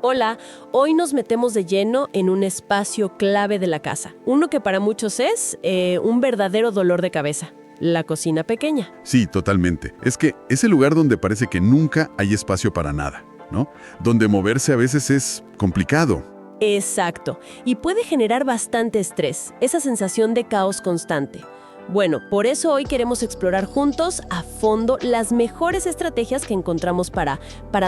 Hola, hoy nos metemos de lleno en un espacio clave de la casa. Uno que para muchos es un verdadero dolor de cabeza, la cocina pequeña. Sí, totalmente. Es que es el lugar donde parece que nunca hay espacio para nada, ¿no? Donde moverse a veces es complicado. Exacto, y puede generar bastante estrés, esa sensación de caos constante. Bueno, por eso hoy queremos explorar juntos a fondo las mejores estrategias que encontramos para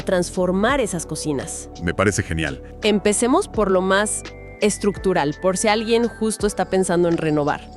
transformar esas cocinas. Me parece genial. Empecemos por lo más estructural, por si alguien justo está pensando en renovar.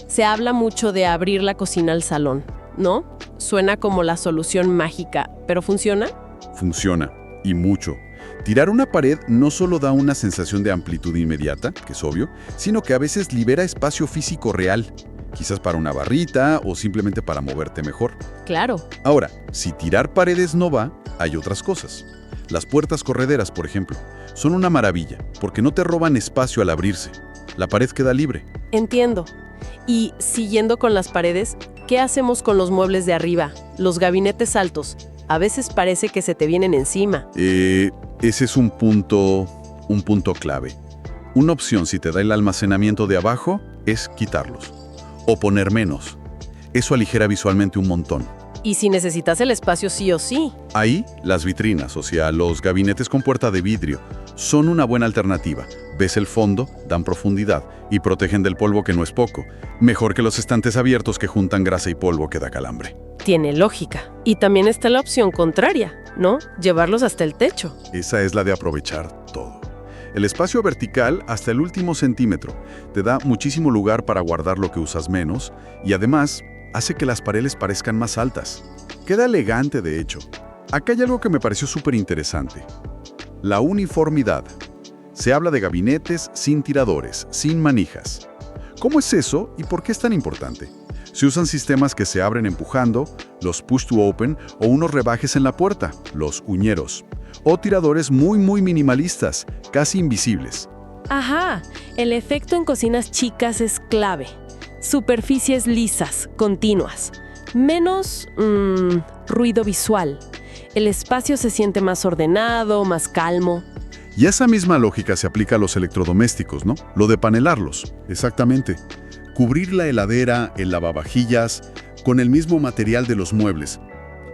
Se habla mucho de abrir la cocina al salón, ¿no? Suena como la solución mágica, ¿pero funciona? Funciona, y mucho. Tirar una pared no solo da una sensación de amplitud inmediata, que es obvio, sino que a veces libera espacio físico real. Quizás para una barrita o simplemente para moverte mejor. Claro. Ahora, si tirar paredes no va, hay otras cosas. Las puertas correderas, por ejemplo, son una maravilla, porque no te roban espacio al abrirse. La pared queda libre. Entiendo. Y siguiendo con las paredes, ¿qué hacemos con los muebles de arriba? Los gabinetes altos. A veces parece que se te vienen encima. Ese es un punto clave. Una opción, si te da el almacenamiento de abajo, es quitarlos. O poner menos. Eso aligera visualmente un montón. ¿Y si necesitas el espacio sí o sí? Ahí, las vitrinas, o sea, los gabinetes con puerta de vidrio, son una buena alternativa. Ves el fondo, dan profundidad y protegen del polvo, que no es poco. Mejor que los estantes abiertos que juntan grasa y polvo, que da calambre. Tiene lógica. Y también está la opción contraria, ¿no? Llevarlos hasta el techo. Esa es la de aprovechar todo. El espacio vertical hasta el último centímetro te da muchísimo lugar para guardar lo que usas menos y además hace que las paredes parezcan más altas. Queda elegante, de hecho. Acá hay algo que me pareció súper interesante. La uniformidad. Se habla de gabinetes sin tiradores, sin manijas. ¿Cómo es eso y por qué es tan importante? Se usan sistemas que se abren empujando, los push to open o unos rebajes en la puerta, los uñeros. O tiradores muy minimalistas, casi invisibles. Ajá, el efecto en cocinas chicas es clave. Superficies lisas, continuas. Menos ruido visual. El espacio se siente más ordenado, más calmo. Y esa misma lógica se aplica a los electrodomésticos, ¿no? Lo de panelarlos. Exactamente. Cubrir la heladera, el lavavajillas, con el mismo material de los muebles.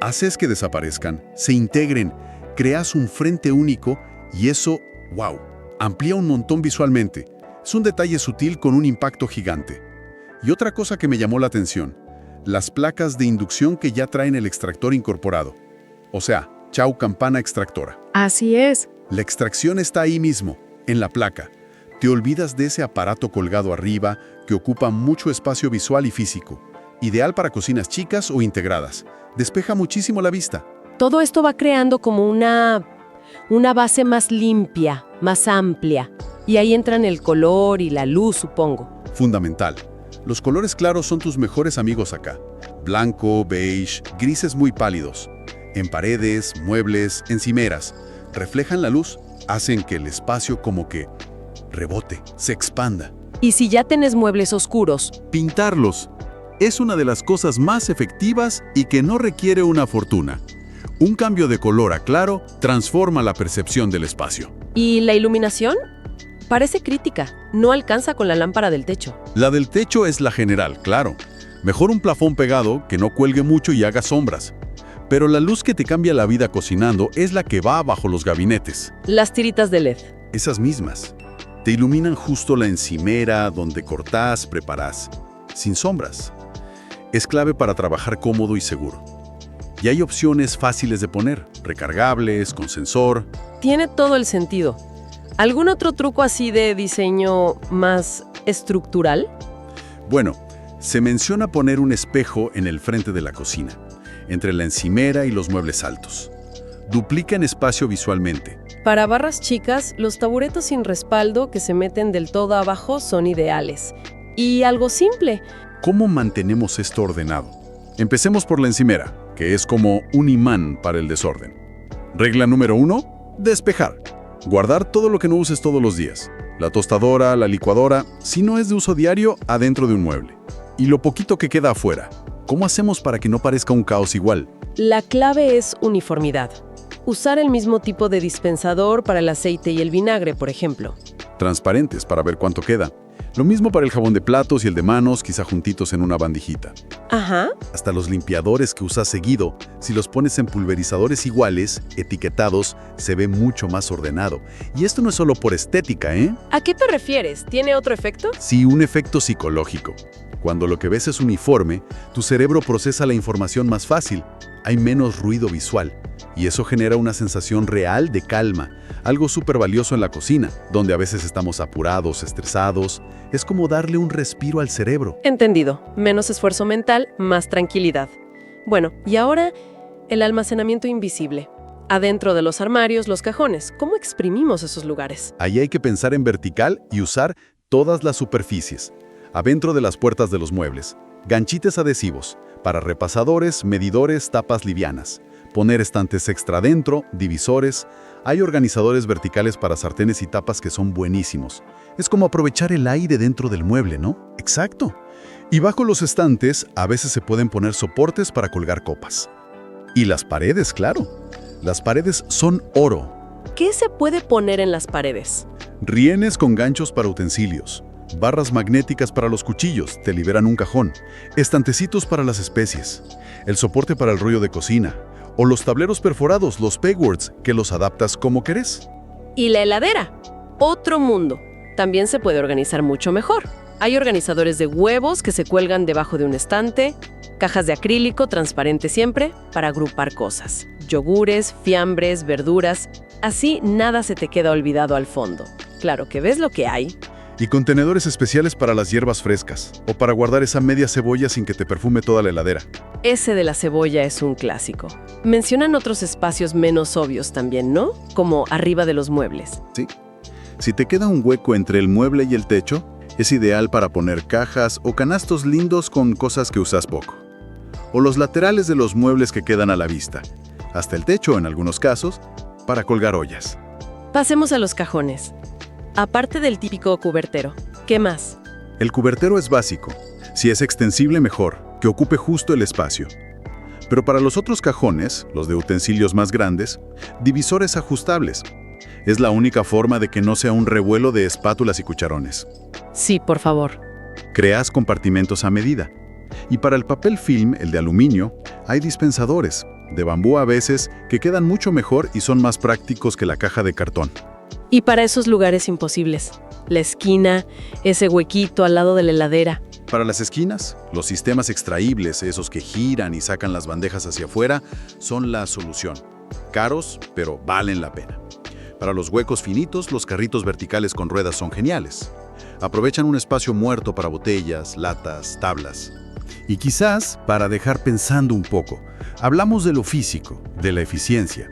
Haces que desaparezcan, se integren, creas un frente único y eso, wow, amplía un montón visualmente. Es un detalle sutil con un impacto gigante. Y otra cosa que me llamó la atención, las placas de inducción que ya traen el extractor incorporado. O sea, chau campana extractora. Así es. La extracción está ahí mismo, en la placa. Te olvidas de ese aparato colgado arriba que ocupa mucho espacio visual y físico. Ideal para cocinas chicas o integradas. Despeja muchísimo la vista. Todo esto va creando como una base más limpia, más amplia. Y ahí entran el color y la luz, supongo. Fundamental. Los colores claros son tus mejores amigos acá. Blanco, beige, grises muy pálidos. En paredes, muebles, encimeras. Reflejan la luz, hacen que el espacio como que rebote, se expanda. Y si ya tenés muebles oscuros, pintarlos es una de las cosas más efectivas y que no requiere una fortuna. Un cambio de color a claro transforma la percepción del espacio. ¿Y la iluminación? Parece crítica, no alcanza con la lámpara del techo. La del techo es la general, claro. Mejor un plafón pegado que no cuelgue mucho y haga sombras. Pero la luz que te cambia la vida cocinando es la que va bajo los gabinetes. Las tiritas de LED. Esas mismas. Te iluminan justo la encimera, donde cortás, preparás. Sin sombras. Es clave para trabajar cómodo y seguro. Y hay opciones fáciles de poner, recargables, con sensor. Tiene todo el sentido. ¿Algún otro truco así de diseño más estructural? Bueno, se menciona poner un espejo en el frente de la cocina, entre la encimera y los muebles altos. Duplican espacio visualmente. Para barras chicas, los taburetos sin respaldo que se meten del todo abajo son ideales. Y algo simple. ¿Cómo mantenemos esto ordenado? Empecemos por la encimera, que es como un imán para el desorden. Regla número 1, despejar. Guardar todo lo que no uses todos los días. La tostadora, la licuadora, si no es de uso diario, adentro de un mueble. Y lo poquito que queda afuera. ¿Cómo hacemos para que no parezca un caos igual? La clave es uniformidad. Usar el mismo tipo de dispensador para el aceite y el vinagre, por ejemplo. Transparentes para ver cuánto queda. Lo mismo para el jabón de platos y el de manos, quizá juntitos en una bandijita. Ajá. Hasta los limpiadores que usas seguido, si los pones en pulverizadores iguales, etiquetados, se ve mucho más ordenado. Y esto no es solo por estética, ¿eh? ¿A qué te refieres? ¿Tiene otro efecto? Sí, un efecto psicológico. Cuando lo que ves es uniforme, tu cerebro procesa la información más fácil. Hay menos ruido visual. Y eso genera una sensación real de calma, algo súper valioso en la cocina, donde a veces estamos apurados, estresados. Es como darle un respiro al cerebro. Entendido. Menos esfuerzo mental, más tranquilidad. Bueno, y ahora el almacenamiento invisible. Adentro de los armarios, los cajones. ¿Cómo exprimimos esos lugares? Ahí hay que pensar en vertical y usar todas las superficies. Adentro de las puertas de los muebles, ganchites adhesivos, para repasadores, medidores, tapas livianas. Poner estantes extra dentro, divisores. Hay organizadores verticales para sartenes y tapas que son buenísimos. Es como aprovechar el aire dentro del mueble, ¿no? Exacto. Y bajo los estantes, a veces se pueden poner soportes para colgar copas. Y las paredes, claro. Las paredes son oro. ¿Qué se puede poner en las paredes? Rienes con ganchos para utensilios. Barras magnéticas para los cuchillos, te liberan un cajón. Estantecitos para las especies. El soporte para el rollo de cocina. O los tableros perforados, los pegboards, que los adaptas como querés. Y la heladera. Otro mundo. También se puede organizar mucho mejor. Hay organizadores de huevos que se cuelgan debajo de un estante, cajas de acrílico transparente siempre para agrupar cosas. Yogures, fiambres, verduras. Así nada se te queda olvidado al fondo. Claro que ves lo que hay. Y contenedores especiales para las hierbas frescas, o para guardar esa media cebolla sin que te perfume toda la heladera. Ese de la cebolla es un clásico. Mencionan otros espacios menos obvios también, ¿no? Como arriba de los muebles. Sí. Si te queda un hueco entre el mueble y el techo, es ideal para poner cajas o canastos lindos con cosas que usas poco. O los laterales de los muebles que quedan a la vista. Hasta el techo, en algunos casos, para colgar ollas. Pasemos a los cajones. Aparte del típico cubertero, ¿qué más? El cubertero es básico. Si es extensible, mejor, que ocupe justo el espacio. Pero para los otros cajones, los de utensilios más grandes, divisores ajustables. Es la única forma de que no sea un revuelo de espátulas y cucharones. Sí, por favor. Creas compartimentos a medida. Y para el papel film, el de aluminio, hay dispensadores, de bambú a veces, que quedan mucho mejor y son más prácticos que la caja de cartón. Y para esos lugares imposibles, la esquina, ese huequito al lado de la heladera. Para las esquinas, los sistemas extraíbles, esos que giran y sacan las bandejas hacia afuera, son la solución. Caros, pero valen la pena. Para los huecos finitos, los carritos verticales con ruedas son geniales. Aprovechan un espacio muerto para botellas, latas, tablas. Y quizás, para dejar pensando un poco, hablamos de lo físico, de la eficiencia.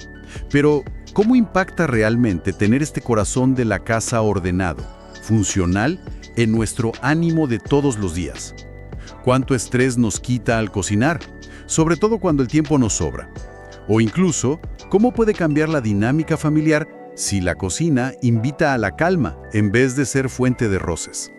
Pero, ¿cómo impacta realmente tener este corazón de la casa ordenado, funcional, en nuestro ánimo de todos los días? ¿Cuánto estrés nos quita al cocinar? Sobre todo cuando el tiempo nos sobra. O incluso, ¿cómo puede cambiar la dinámica familiar si la cocina invita a la calma en vez de ser fuente de roces?